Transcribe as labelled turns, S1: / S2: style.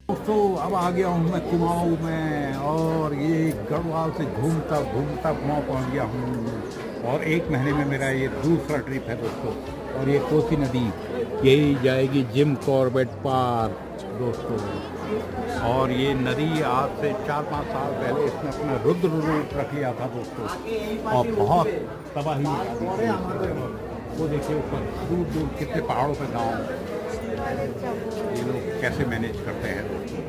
S1: दोस्तों अब आ गया हूँ मैं कुमाऊँ में, और ये गढ़वाल से घूमता घूमता कुमाऊँ पहुँच गया हूँ। और एक महीने में मेरा ये दूसरा ट्रिप है दोस्तों। और ये कोसी नदी यही जाएगी जिम कॉर्बेट पार्क दोस्तों। और ये नदी आज से 4-5 साल पहले इसने अपना रुद्र रूप रख लिया था दोस्तों, और बहुत तबाही मचा दी थी। वो देखिए ऊपर दूर दूर कितने पहाड़ों पे गाँव ये लोग कैसे मैनेज करते हैं दोस्तों।